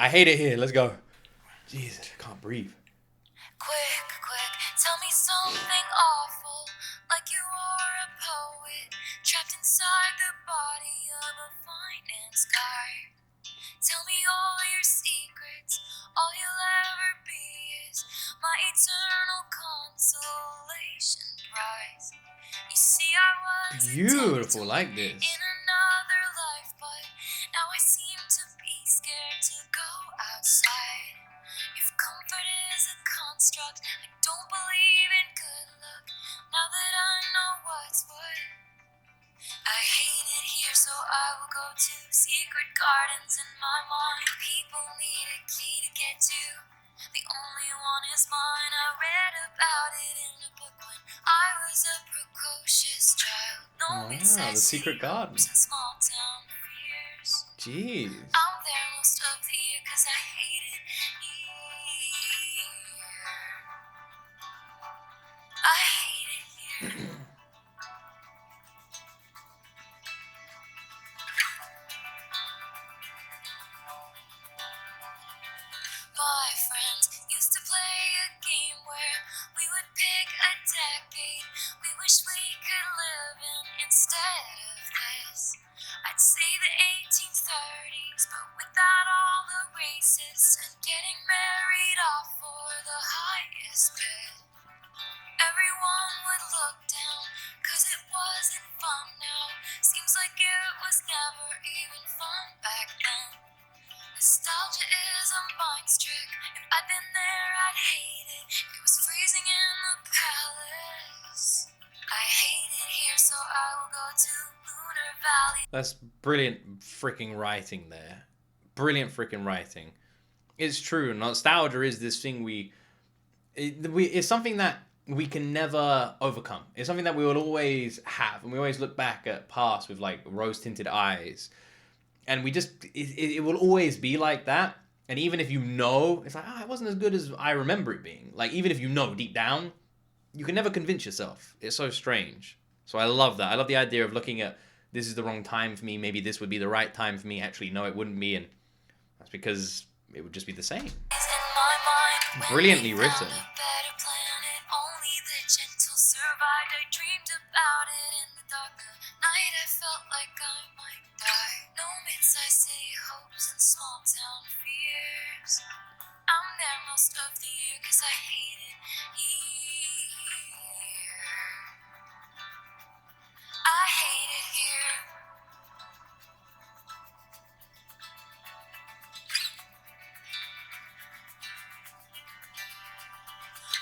I hate it here. Let's go. Jesus, I can't breathe. Quick, tell me something awful, like you are a poet, trapped inside the body of a finance guy. Tell me all your secrets, all you'll ever be is my eternal consolation prize. You see, I was Beautiful, like this. in another life, but now I seem to be scared to go outside. If comfort is a construct, I don't believe in good luck. Now that I know what's what, I hate it here, so I will go to secret gardens in my mind. People need a key to get to. The only one is mine. I read about it in a book when I was a precocious child. No, The secret garden. and small town fears. Jeez. I'm there most of the year 'cause I hate it here. I hate it here. My friends used to play a game where we would pick a decade we wish we could live in instead of this. I'd say the 1830s, but without all the racists and getting married off for the highest bid. Everyone would look down, 'cause it wasn't fun now. Seems like it was never even fun back then. Nostalgia is a mind's trick. If I'd been there, I'd hate it. It was freezing in the palace. I hate it here, so I will go to Lunar Valley. That's brilliant freaking writing there. Brilliant freaking writing. It's true. Nostalgia is this thing it's something that we can never overcome. It's something that we will always have. And we always look back at past with like rose-tinted eyes. And we just, it will always be like that. And even if you know, it's like, it wasn't as good as I remember it being. Like, even if you know deep down, you can never convince yourself. It's so strange. So I love that. I love the idea of looking at, this is the wrong time for me. Maybe this would be the right time for me. Actually, no, it wouldn't be. And that's because it would just be the same. Brilliantly written. Only the gentle survived. I dreamed about it in the dark of night. I felt like I might die. No mid-sized city hopes and small town fears. I'm there most of the year 'cause I hate it here. I hate it here.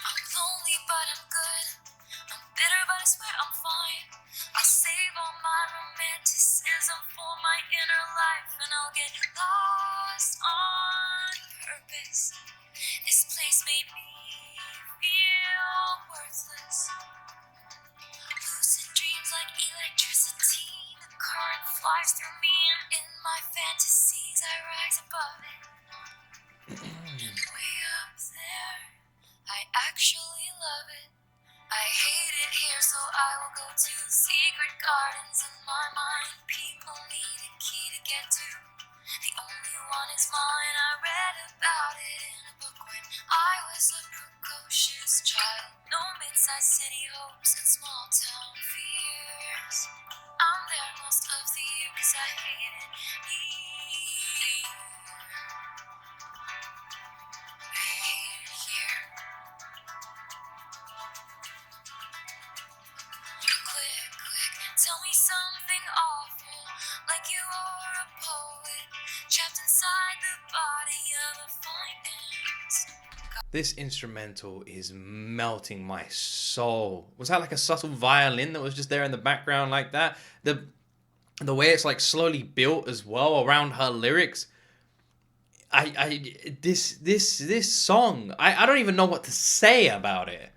I'm lonely, but I'm good. I'm bitter, but I swear I'm fine. I'll save all my romanticism for my inner life, and I'll get lost on purpose. This place made me feel worthless. Lucid dreams like electricity. The current flies through me, and in my fantasies I rise above it. And way up there, I actually love it. I hate it here, so I will go to secret gardens in my mind. People need a key to get to. The only one is mine. I read about it in a book when I was a precocious child. No mid-sized city hopes and small town fears. I'm there most of the year 'cause I hate it here. I hate it here. Quick, tell me something awful, like you are a poet, trapped inside the body of a finance. This instrumental is melting my soul. Was that like a subtle violin that was just there in the background like that? The way it's like slowly built as well around her lyrics. This song, I don't even know what to say about it.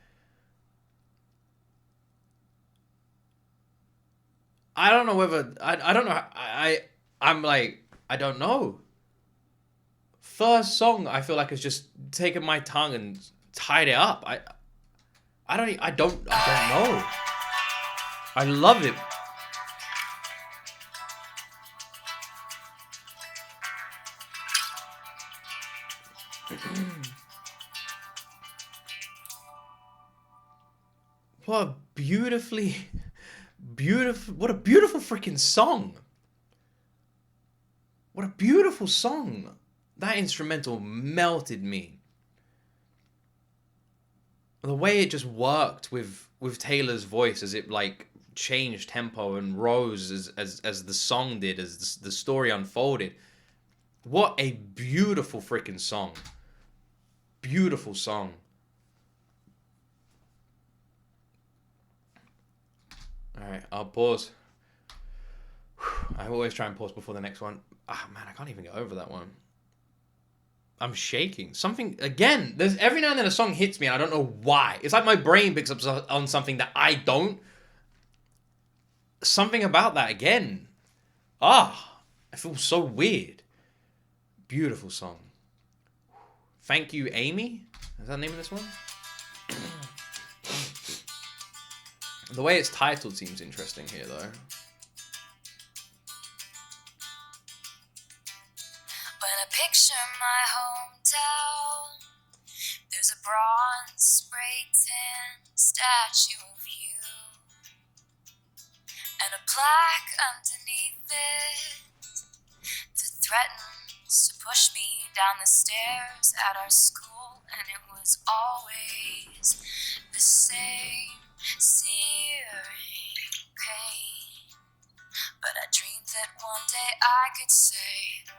I don't know whether I don't know. I'm like, I don't know. First song I feel like has just taken my tongue and tied it up. I don't know. I love it. What a beautifully, what a beautiful freaking song. What a beautiful song. That instrumental melted me. The way it just worked with Taylor's voice as it like changed tempo and rose as the song did, as the story unfolded. What a beautiful freaking song. Beautiful song. Alright, I'll pause. I always try and pause before the next one. Ah, man, I can't even get over that one. I'm shaking. Something, again, there's every now and then a song hits me and I don't know why. It's like my brain picks up on something that I don't. Something about that again. I feel so weird. Beautiful song. Thank You, Amy. Is that the name of this one? The way it's titled seems interesting here, though. When I picture my hometown, there's a bronze spray tan statue of you, and a plaque underneath it that threatens to push me down the stairs at our school, and it was always the same searing pain. But I dreamed that one day I could say,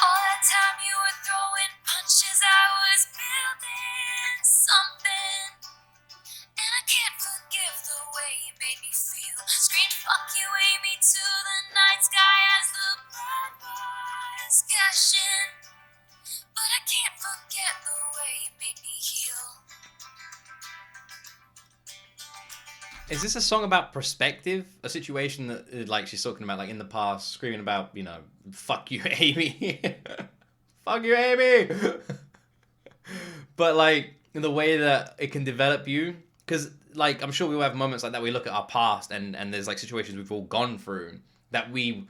all that time you were throwing punches, I was building something. And I can't forgive the way you made me feel. Screamed fuck you, Amy, to the night sky as the blood was gushing. But I can't forget the way you made me heal. Is this a song about perspective? A situation that, like, she's talking about, like, in the past, screaming about, you know, fuck you, Amy. Fuck you, Amy. But, like, in the way that it can develop you. Because, like, I'm sure we will have moments like that. We look at our past and there's, like, situations we've all gone through that we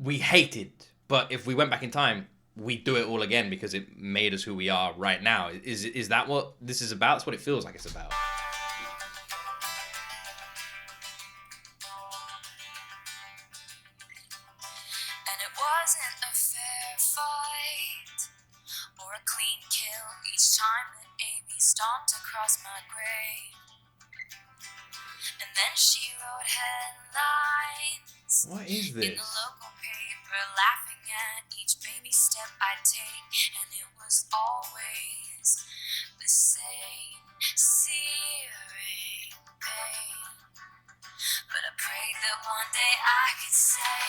hated. But if we went back in time, we'd do it all again because it made us who we are right now. Is that what this is about? That's what it feels like it's about. Wasn't a fair fight or a clean kill each time that Amy stomped across my grave. And then she wrote headlines What is in the this? local paper, laughing at each baby step I'd take, and it was always the same searing pain. But I prayed that one day I could say,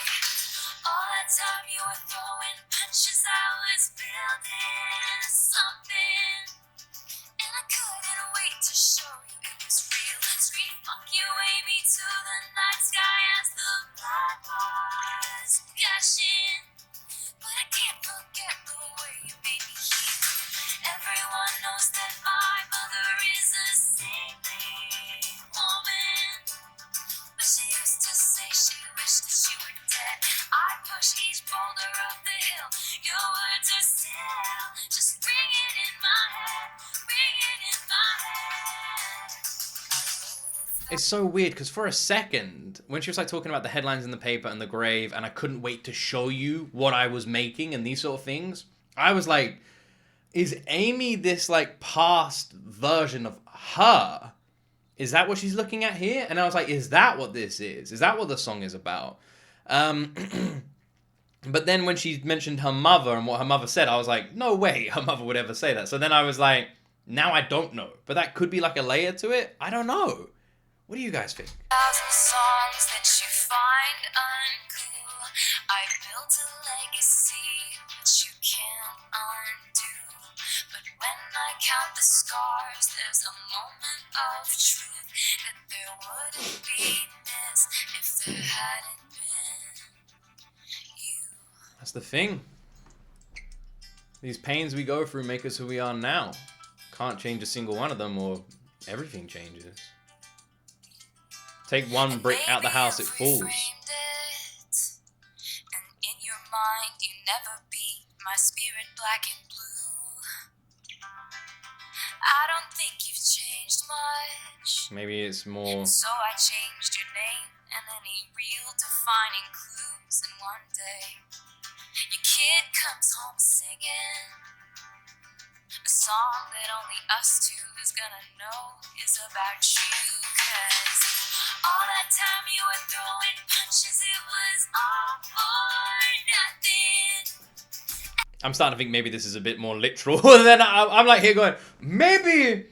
all that time you were throwing punches, I was building something. And I couldn't wait to show you it was real. Scream fuck you, Amy, to the night sky as the blood was gushing. But I can't forget the way you made me heal. Everyone knows that my mother is a saintly woman, but she used to say she wished that she were dead. I push each boulder up the hill. Your words are still just ringing in my head, ringing in my head. It's so weird because for a second, when she was like talking about the headlines in the paper and the grave, and I couldn't wait to show you what I was making and these sort of things, I was like, is Amy this like past version of her? Is that what she's looking at here? And I was like, is that what this is? Is that what the song is about? But then when she mentioned her mother and what her mother said, I was like, no way her mother would ever say that. So then I was like, now I don't know. But that could be like a layer to it. I don't know. What do you guys think? 1,000 songs that you find uncool. I built a legacy which you can't undo. But when I count the scars, there's a moment of truth that there wouldn't be this if there hadn't been you. That's the thing. These pains we go through make us who we are now. Can't change a single one of them or everything changes. Take one brick out the house, it falls. And in your mind, you never beat my spirit black and blue. think you've changed much. Maybe it's more... So I changed your name and any real defining clues. And one day, your kid comes home singing a song that only us two is gonna know is about you. 'Cause all that time you were throwing punches, it was all or nothing. I'm starting to think maybe this is a bit more literal. Then I'm like here going, maybe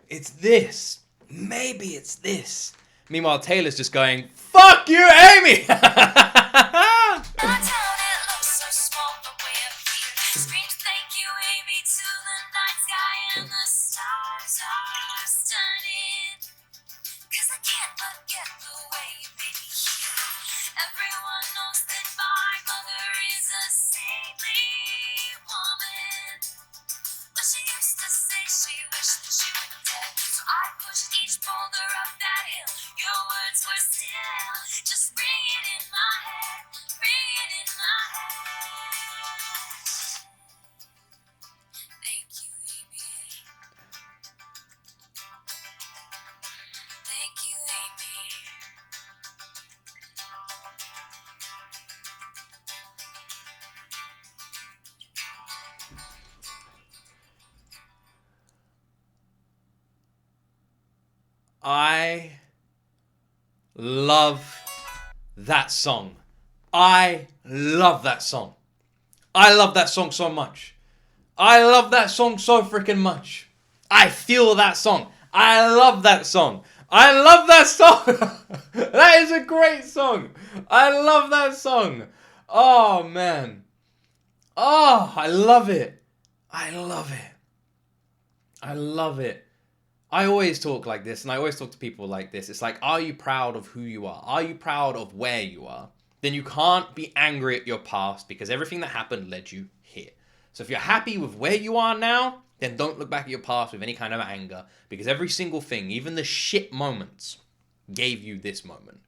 it's this. Maybe it's this. Meanwhile, Taylor's just going, fuck you, Amy! Everyone knows that my mother is a saintly woman, but she used to say she wished that she were dead. So I pushed each boulder up that hill. Your words were still just ringing in my head, ringing in my head. Thank you, Amy. Thank you, Amy. I love that song. I love that song. I love that song so much. I love that song so freaking much. I feel that song. I love that song. I love that song. That is a great song. I love that song. Oh, man. Oh, I love it. I love it. I love it. I always talk like this, and I always talk to people like this. It's like, are you proud of who you are? Are you proud of where you are? Then you can't be angry at your past because everything that happened led you here. So if you're happy with where you are now, then don't look back at your past with any kind of anger, because every single thing, even the shit moments, gave you this moment.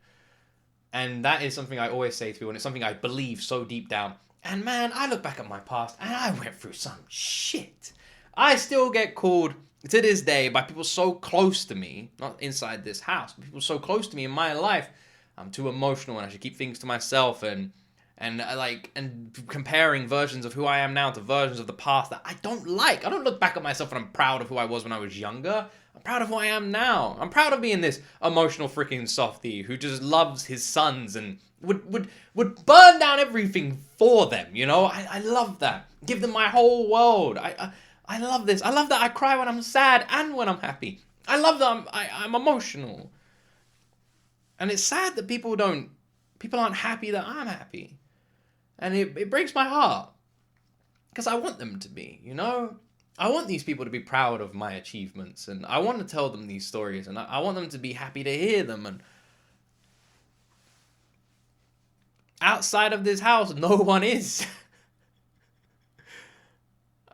And that is something I always say to people, and it's something I believe so deep down. And man, I look back at my past, and I went through some shit. I still get called to this day by people so close to me, not inside this house, but people so close to me in my life. I'm too emotional and I should keep things to myself, and comparing versions of who I am now to versions of the past that I don't like. I don't look back at myself and I'm proud of who I was when I was younger. I'm proud of who I am now. I'm proud of being this emotional freaking softie who just loves his sons and would burn down everything for them, you know? I love that. Give them my whole world. I love this. I love that I cry when I'm sad and when I'm happy. I love that I'm emotional. And it's sad that people aren't happy that I'm happy. And it breaks my heart. Because I want them to be, you know? I want these people to be proud of my achievements. And I want to tell them these stories. And I want them to be happy to hear them. And outside of this house, no one is.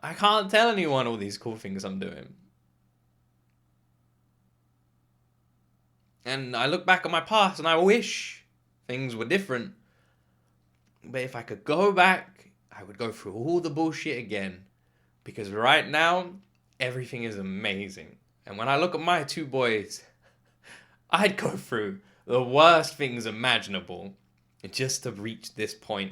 I can't tell anyone all these cool things I'm doing. And I look back at my past and I wish things were different. But if I could go back, I would go through all the bullshit again. Because right now, everything is amazing. And when I look at my two boys, I'd go through the worst things imaginable just to reach this point.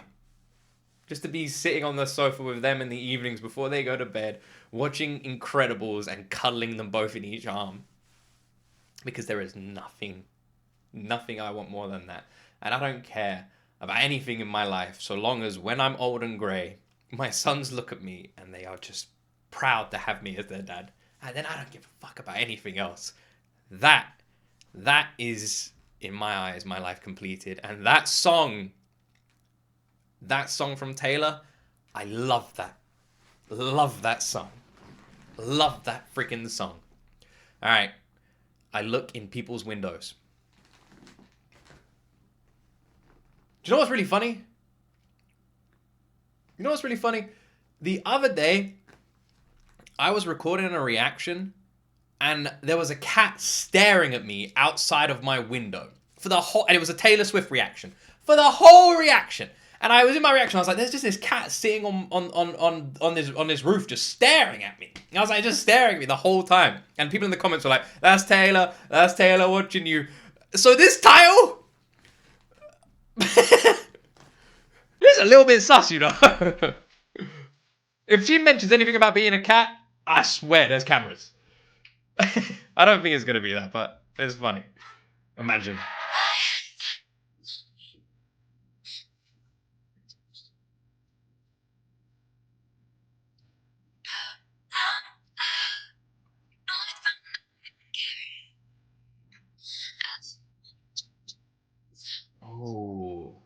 Just to be sitting on the sofa with them in the evenings before they go to bed, watching Incredibles and cuddling them both in each arm. Because there is nothing I want more than that. And I don't care about anything in my life so long as when I'm old and grey, my sons look at me and they are just proud to have me as their dad. And then I don't give a fuck about anything else. That is, in my eyes, my life completed. And that song from Taylor, I love that. Love that song. Love that freaking song. All right. I look in people's windows. Do you know what's really funny? The other day, I was recording a reaction and there was a cat staring at me outside of my window and it was a Taylor Swift reaction for the whole reaction. And I was in my reaction. I was like, "There's just this cat sitting on this roof, just staring at me." And I was like, just staring at me the whole time. And people in the comments were like, That's Taylor watching you." So this title, it's a little bit sus, you know. If she mentions anything about being a cat, I swear there's cameras. I don't think it's gonna be that, but it's funny. Imagine. Oh.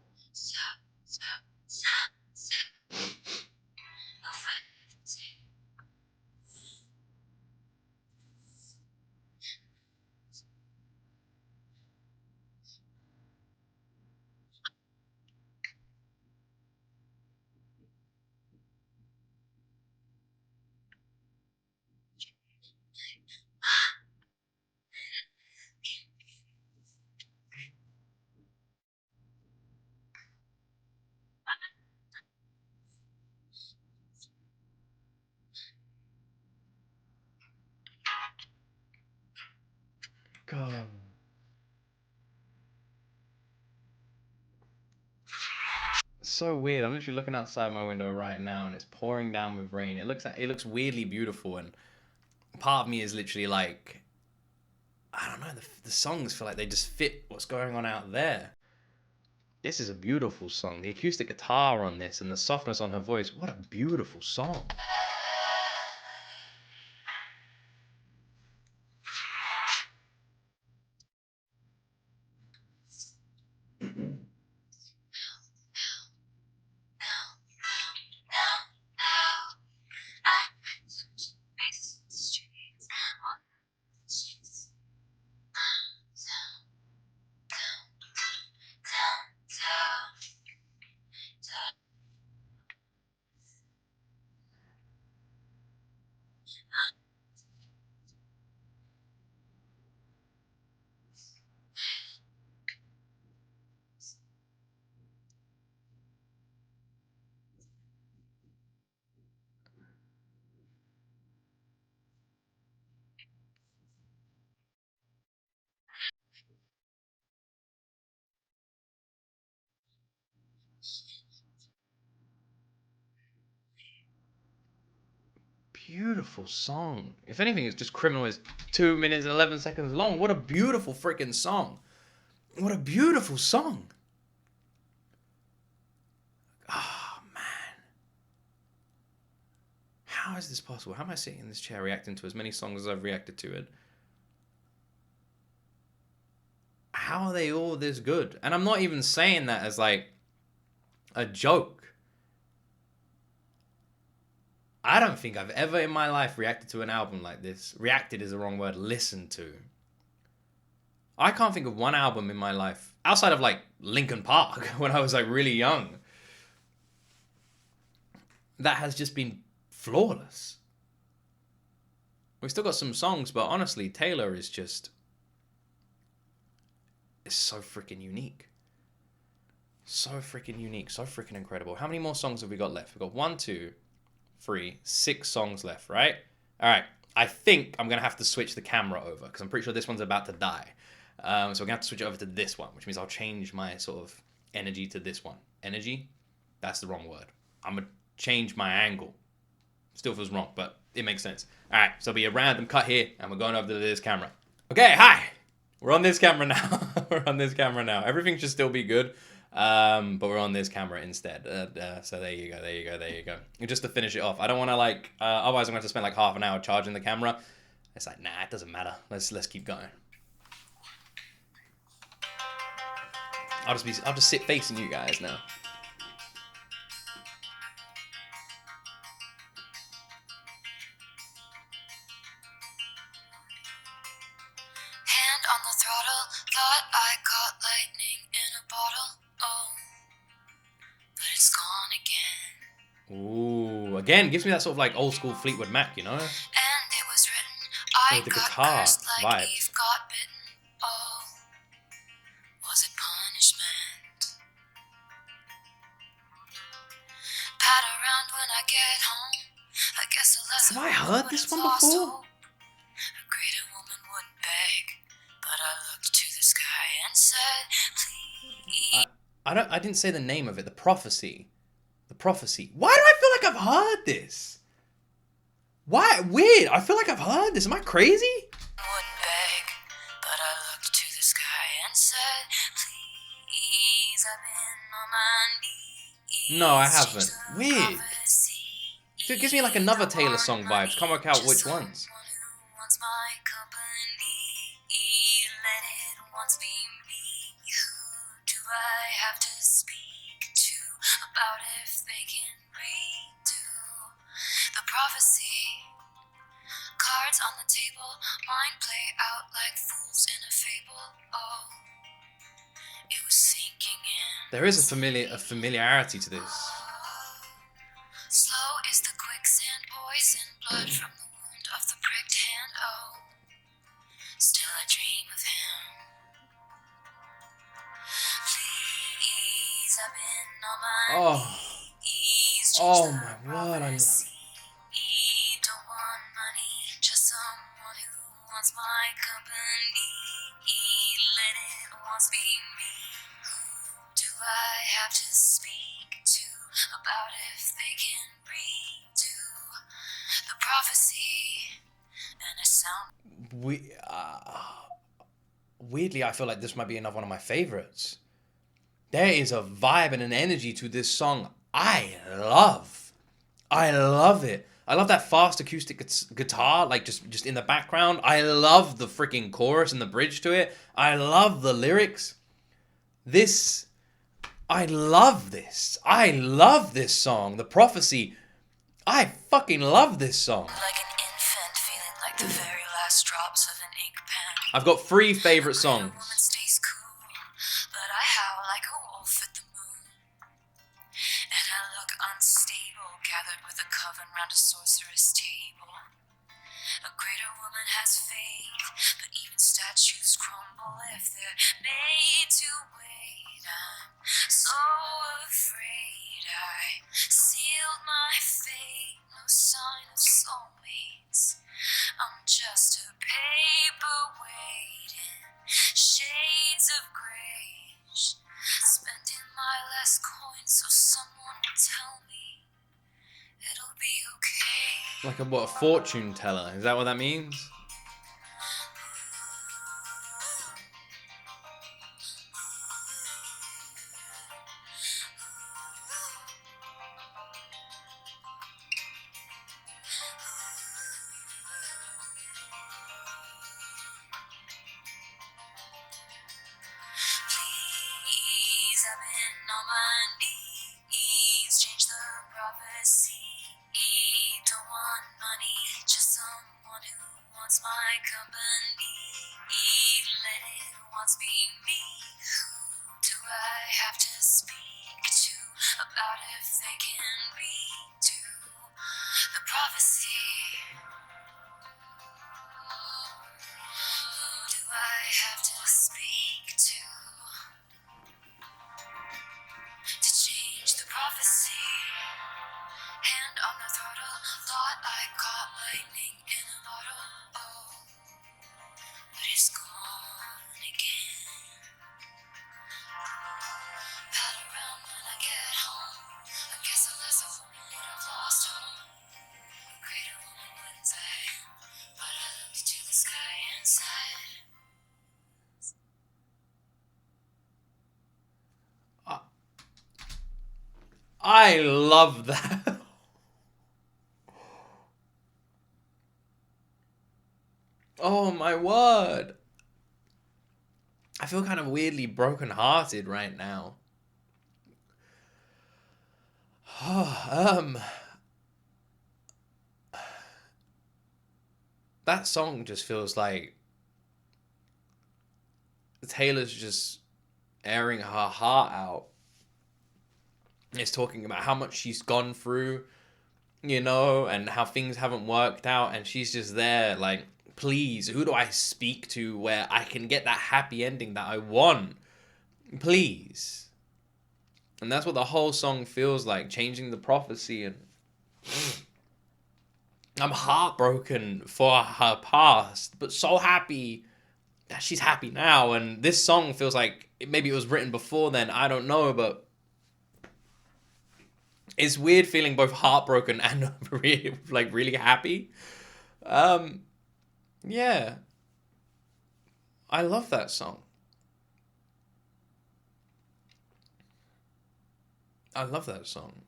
God. So weird. I'm literally looking outside my window right now, and it's pouring down with rain. It looks weirdly beautiful, and part of me is literally like, I don't know. The songs feel like they just fit what's going on out there. This is a beautiful song. The acoustic guitar on this and the softness on her voice. What a beautiful song. Beautiful song. If anything, it's just Criminal is 2 minutes and 11 seconds long. What a beautiful freaking song. What a beautiful song. Oh, man. How is this possible? How am I sitting in this chair reacting to as many songs as I've reacted to it? How are they all this good? And I'm not even saying that as like a joke. I don't think I've ever in my life reacted to an album like this. Reacted is the wrong word. Listened to. I can't think of one album in my life outside of like Linkin Park when I was like really young that has just been flawless. We've still got some songs, but honestly, Taylor is just is so freaking unique. So freaking unique, so freaking incredible. How many more songs have we got left? We've got 1, 2, 3, 6 songs left, right? All right. I think I'm going to have to switch the camera over because I'm pretty sure this one's about to die. So we're going to have to switch it over to this one, which means I'll change my sort of energy to this one. Energy? That's the wrong word. I'm going to change my angle. Still feels wrong, but it makes sense. All right, so it'll be a random cut here, and we're going over to this camera. Okay, hi. We're on this camera now. We're on this camera now. Everything should still be good, but we're on this camera instead. So there you go. And just to finish it off, I don't want to like. Otherwise, I'm going to spend like half an hour charging the camera. It's like, nah, it doesn't matter. Let's keep going. I'll just sit facing you guys now. Hand on the throttle, thought I caught lightning in a bottle. Oh, but it's gone again. Ooh, again, gives me that sort of like old school Fleetwood Mac, you know? And it was written, I the got guitar cursed like vibes. Eve got bitten. Oh, was it punishment? was a lesson. Have I heard this one before? A greater woman would beg, but I looked to the sky and said, please. I didn't say the name of it. The prophecy. The prophecy. Why do I feel like I've heard this? Why? Weird. I feel like I've heard this. Am I crazy? Would beg, but I looked to the sky and said, please, I've been on my knees. No, I haven't. Weird. It gives me like another Taylor song vibes. Can't work out which ones. I have to speak to about if they can redo the prophecy. Cards on the table, mine play out like fools in a fable. Oh, it was sinking in. There is a familiarity to this. Slow is the quicksand, poison blood from the wound of the pricked hand. Oh, still I dream of him. Please, I've been on my knees. Oh my word! Don't want money, just someone who wants my company. Let it once be me. Who do I have to speak to about if they can redo the prophecy? And a sound. Weirdly, I feel like this might be another one of my favorites. There is a vibe and an energy to this song I love. I love it. I love that fast acoustic guitar, like just in the background. I love the freaking chorus and the bridge to it. I love the lyrics. I love this. I love this song. The prophecy. I fucking love this song. Like an infant feeling like the very last drops of an ink pen. I've got 3 favorite songs. A woman stays cool, but I howl like a wolf at the moon. And I look unstable, gathered with a coven round a sorceress table. A greater woman has faith, but even statues crumble if they're made to wait. I'm so afraid I sealed my fate. No sign of soulmates. I'm just a paperweight in shades of gray. Spending my last coin so someone will tell me it'll be okay. Like a fortune teller? Is that what that means? Please, I've been on my knees. Change the prophecy. Don't want money, just someone who wants my company. Let it once be me. Who do I have to speak to about if they can redo the prophecy? Who do I have to speak to change the prophecy? Hand on the throttle, thought I caught lightning in a bottle. Oh, but it's gone again. Pat around when I get home. I guess unless a woman would have lost home. A greater woman wouldn't say, but I looked to the sky and said. I love that. Oh my word. I feel kind of weirdly brokenhearted right now. That song just feels like Taylor's just airing her heart out. It's talking about how much she's gone through, you know, and how things haven't worked out, and she's just there like, please, who do I speak to where I can get that happy ending that I want? Please. And that's what the whole song feels like, changing the prophecy. And I'm heartbroken for her past, but so happy that she's happy now. And this song feels like maybe it was written before then. I don't know, but it's weird feeling both heartbroken and really, like really happy. Yeah, I love that song. I love that song.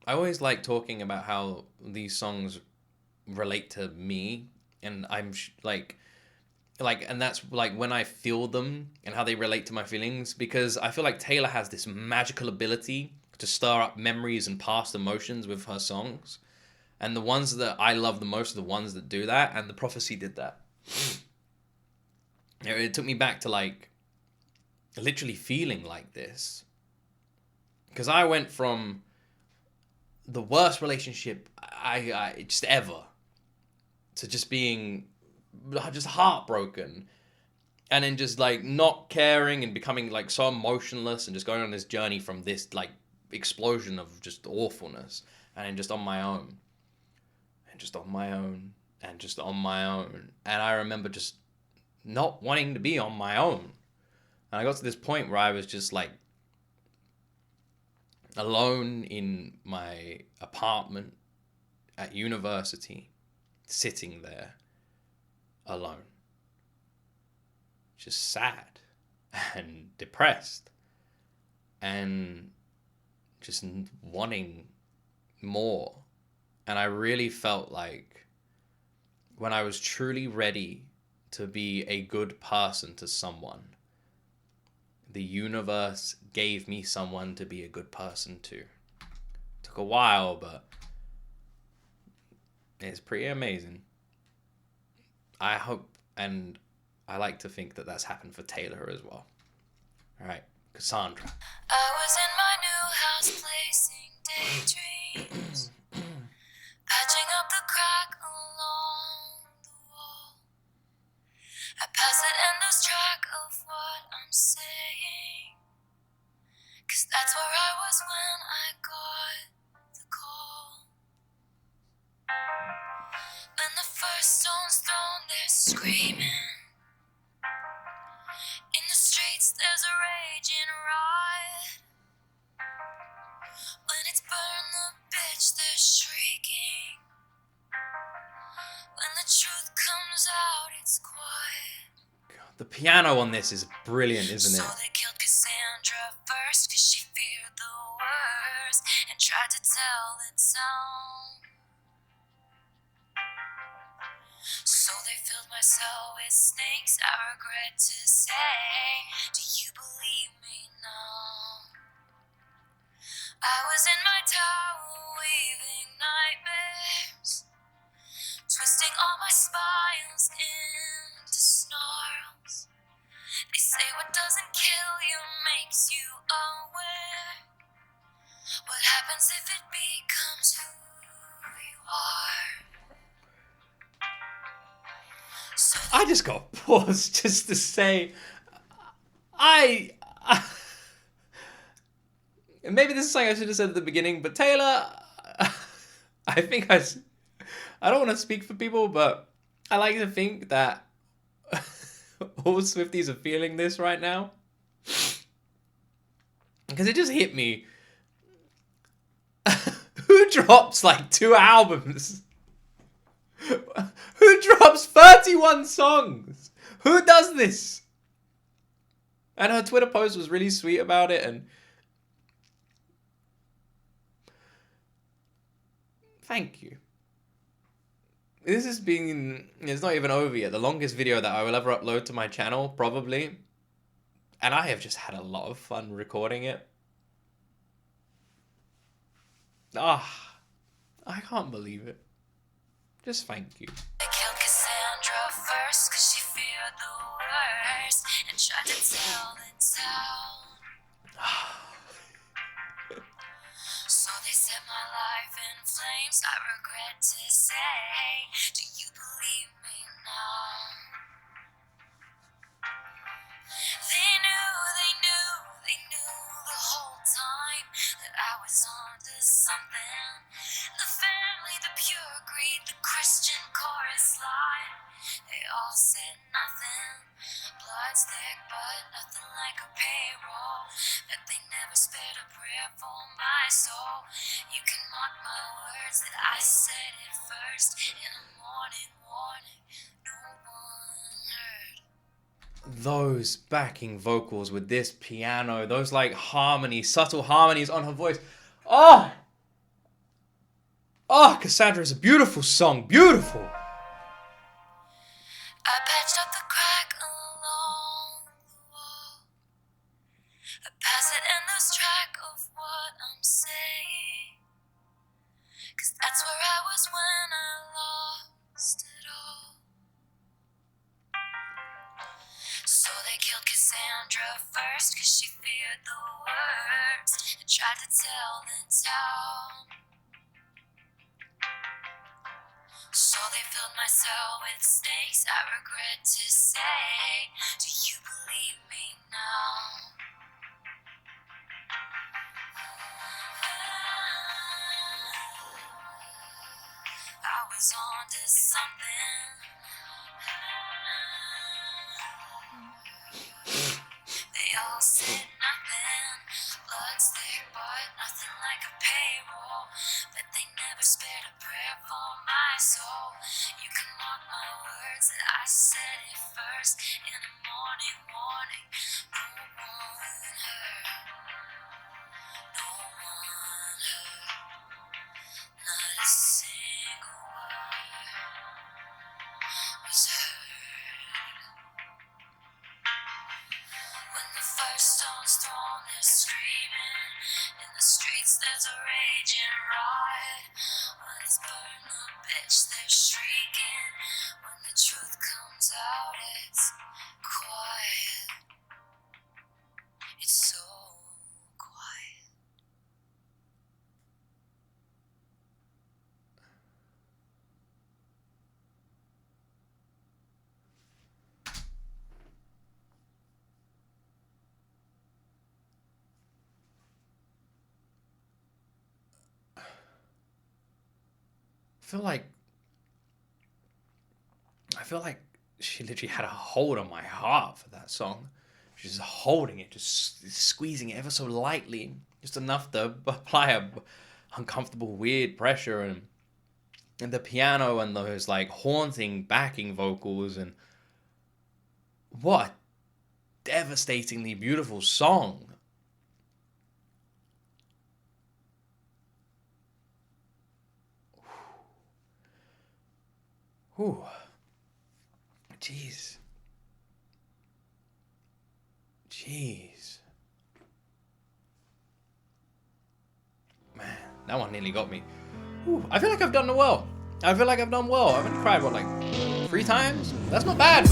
I always like talking about how these songs relate to me, and and that's like when I feel them and how they relate to my feelings, because I feel like Taylor has this magical ability to stir up memories and past emotions with her songs. And the ones that I love the most are the ones that do that, and The Prophecy did that. It took me back to like literally feeling like this. Because I went from the worst relationship I just ever to just being just heartbroken, and then just like not caring and becoming like so emotionless and just going on this journey from this like explosion of just awfulness, and then just on my own and just on my own and just on my own. And I remember just not wanting to be on my own. And I got to this point where I was just like alone in my apartment at university, sitting there alone, just sad and depressed and just wanting more. And I really felt like when I was truly ready to be a good person to someone, the universe gave me someone to be a good person to. Took a while, but it's pretty amazing. I hope, and I like to think that that's happened for Taylor as well. All right, Cassandra. I was in my new house placing daydreams, patching up the crack along the wall. I pass it and lose track of what I'm saying, 'cause that's where I was when I got the call. When the first stone's thrown, they're screaming. In the streets, there's a raging riot. When it's burn the bitch, they're shrieking. When the truth comes out, it's quiet. God, the piano on this is brilliant, isn't it? So they killed Cassandra first, 'cause she feared the worst and tried to tell the town. So they filled my cell with snakes, I regret to say. Do you believe me now? I was in my tower weaving nightmares, twisting all my spines into snarls. They say what doesn't kill you makes you aware. What happens if it becomes who you are? So I just got paused just to say, maybe this is something I should have said at the beginning, but Taylor, I think I don't want to speak for people, but I like to think that all Swifties are feeling this right now. Because it just hit me. Who drops like 2 albums? Who drops 31 songs? Who does this? And her Twitter post was really sweet about it, and thank you. This has been, it's not even over yet, the longest video that I will ever upload to my channel, probably. And I have just had a lot of fun recording it. I can't believe it. Just thank you. they killed Cassandra first, 'cause she feared the worst and tried to tell the town. So they set my life in flames, I regret to say. Do you believe me now? They knew the whole time that I was onto something. The family, the pure that I said it first in a morning warning no one heard. Those backing vocals with this piano, those like harmonies, subtle harmonies on her voice. Oh! Oh, Cassandra is a beautiful song. Beautiful. I patched up the crack along the wall. I pass it and lose track of what I'm saying. 'Cause that's where I was when I lost it all. So they killed Cassandra first 'cause she feared the worst and tried to tell the town. So they filled my cell with snakes, I regret to say. Do you believe me now? I was on to something. They all said nothing. Blood's thick, but nothing like a payroll. But they never spared a prayer for my soul. You can mark my words that I said it first in a morning warning. No one heard. No one heard. Not a single word was heard. When the first stone's thrown, they're screaming. In the streets, there's a raging riot. When it's burn the bitch, they're shrieking. When the truth comes out, it's quiet. It's so quiet. I feel like she literally had a hold on my heart for that song. She's just holding it, just squeezing it ever so lightly, just enough to apply a uncomfortable, weird pressure, and the piano and those like haunting backing vocals, and what a devastatingly beautiful song. Whew. Jeez. Man, that one nearly got me. Whew. I feel like I've done well. I've only cried, what, like 3 times? That's not bad.